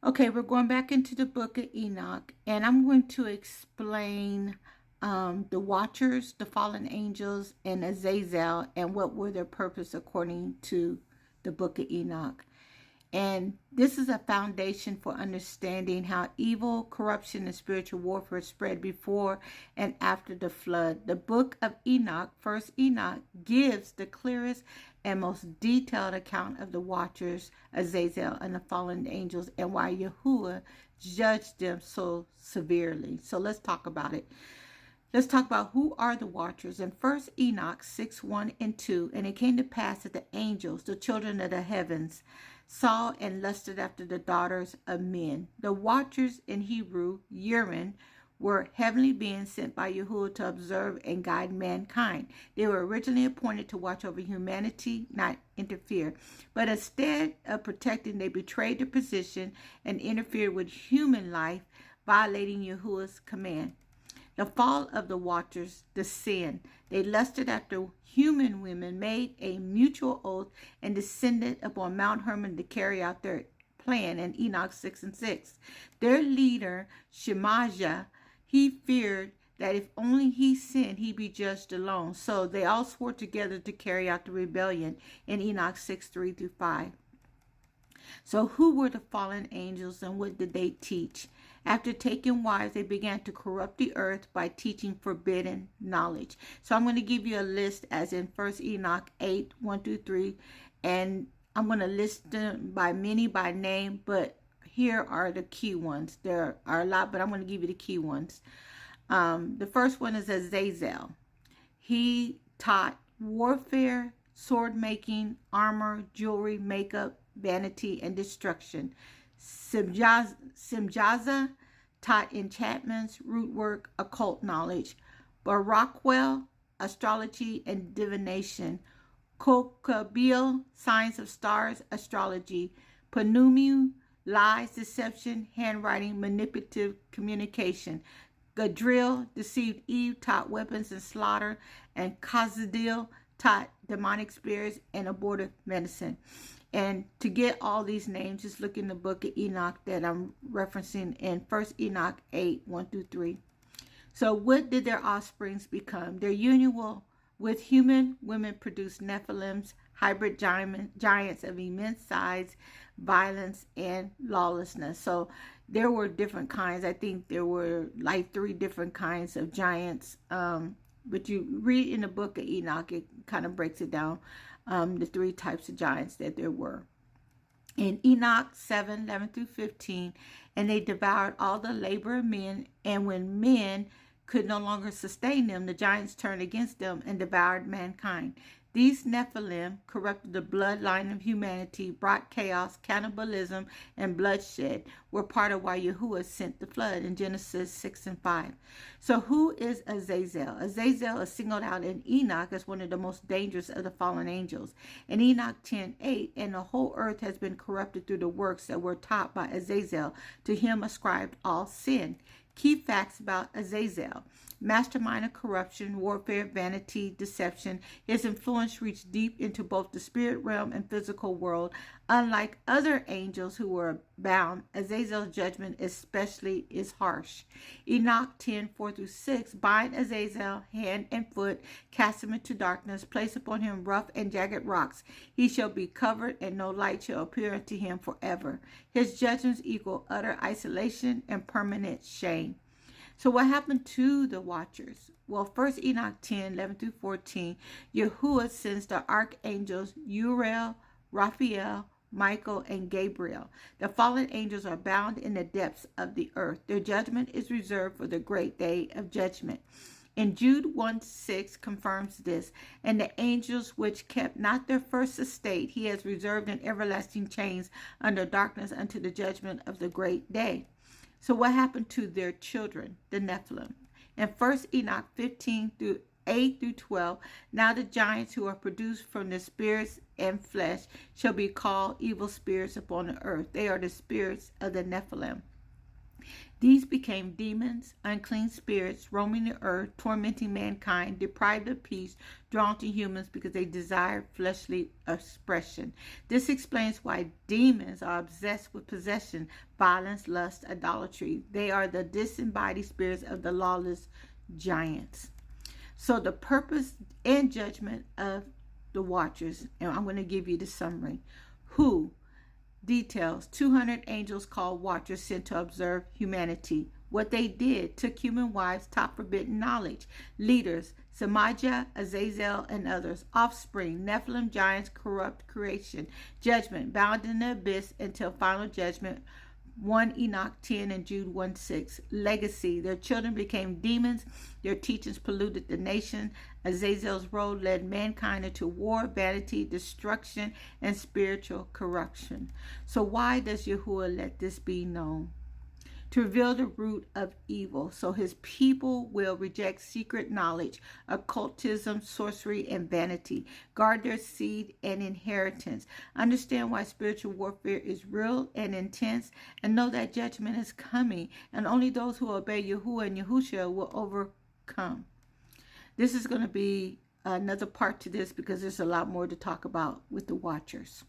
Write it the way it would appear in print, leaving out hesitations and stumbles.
Okay, we're going back into the book of Enoch, and I'm going to explain the Watchers, the Fallen Angels, and Azazel, and what were their purpose according to the book of Enoch. And this is a foundation for understanding how evil, corruption, and spiritual warfare spread before and after the flood. The book of Enoch, first Enoch, gives the clearest and most detailed account of the Watchers, Azazel, and the fallen angels, and why Yahuwah judged them so severely. So let's talk about it. Let's talk about who are the Watchers. In first Enoch 6:1 and 2, and it came to pass that the angels, the children of the heavens, saw and lusted after the daughters of men. The Watchers, in Hebrew, Yerin, were heavenly beings sent by Yahuwah to observe and guide mankind. They were originally appointed to watch over humanity, not interfere. But instead of protecting, they betrayed their position and interfered with human life, violating Yahuwah's command. The fall of the Watchers, the sin. They lusted after human women, made a mutual oath, and descended upon Mount Hermon to carry out their plan in Enoch 6:6. Their leader, Shemaiah, he feared that if only he sinned, he'd be judged alone. So they all swore together to carry out the rebellion in Enoch 6:3-5. So who were the fallen angels and what did they teach? After taking wives, they began to corrupt the earth by teaching forbidden knowledge. So I'm going to give you a list as in 1 Enoch 8:1-3. And I'm going to list them by many by name, but here are the key ones. There are a lot, but I'm going to give you the key ones. The first one is Azazel. He taught warfare, sword making, armor, jewelry, makeup, vanity, and destruction. Simjaza taught enchantments, root work, occult knowledge. Barakwell, astrology and divination. Kokabil, signs of stars, astrology. Panumu, lies, deception, handwriting, manipulative communication. Gadriel deceived Eve, taught weapons and slaughter. And Kazadil taught demonic spirits and abortive medicine. And to get all these names, just look in the book of Enoch that I'm referencing in 1 Enoch 8:1-3. So what did their offsprings become? Their union with human women produced Nephilims, hybrid giants of immense size, violence, and lawlessness. So there were different kinds. I think there were like 3 different kinds of giants. But you read in the book of Enoch, it kind of breaks it down, the 3 types of giants that there were. In Enoch 7:11-15, and they devoured all the labor of men, and when men could no longer sustain them, the giants turned against them and devoured mankind. These Nephilim corrupted the bloodline of humanity, brought chaos, cannibalism, and bloodshed, were part of why Yahuwah sent the flood in Genesis 6:5. So who is Azazel? Azazel is singled out in Enoch as one of the most dangerous of the fallen angels. In Enoch 10:8, and the whole earth has been corrupted through the works that were taught by Azazel. To him ascribed all sin. Key facts about Azazel. Mastermind of corruption, warfare, vanity, deception. His influence reached deep into both the spirit realm and physical world. Unlike other angels who were bound, Azazel's judgment especially is harsh. Enoch 10:4-6, bind Azazel hand and foot, cast him into darkness, place upon him rough and jagged rocks. He shall be covered, and no light shall appear unto him forever. His judgments equal utter isolation and permanent shame. So what happened to the Watchers? Well, first Enoch 10:11-14, Yahuwah sends the archangels Uriel, Raphael, Michael, and Gabriel. The fallen angels are bound in the depths of the earth. Their judgment is reserved for the great day of judgment. And Jude 1:6 confirms this. And the angels which kept not their first estate, he has reserved in everlasting chains under darkness unto the judgment of the great day. So what happened to their children, the Nephilim? In 1 Enoch 15:8-12, now the giants who are produced from the spirits and flesh shall be called evil spirits upon the earth. They are the spirits of the Nephilim. These became demons, unclean spirits, roaming the earth, tormenting mankind, deprived of peace, drawn to humans because they desired fleshly expression. This explains why demons are obsessed with possession, violence, lust, idolatry. They are the disembodied spirits of the lawless giants. So the purpose and judgment of the watchers, and I'm going to give you the summary. Who? Details: 200 angels called watchers sent to observe humanity. What they did: took human wives, taught forbidden knowledge. Leaders: Mz.JudahQueen, Azazel, and others. Offspring: Nephilim, giants, corrupt creation. Judgment: bound in the abyss until final judgment. 1 Enoch 10 and Jude 1:6. Legacy: their children became demons. Their teachings polluted the nation. Azazel's role led mankind into war, vanity, destruction, and spiritual corruption. So why does Yahuwah let this be known? To reveal the root of evil, so his people will reject secret knowledge, occultism, sorcery, and vanity. Guard their seed and inheritance. Understand why spiritual warfare is real and intense, and know that judgment is coming, and only those who obey Yahuwah and Yahushua will overcome. This is going to be another part to this because there's a lot more to talk about with the watchers.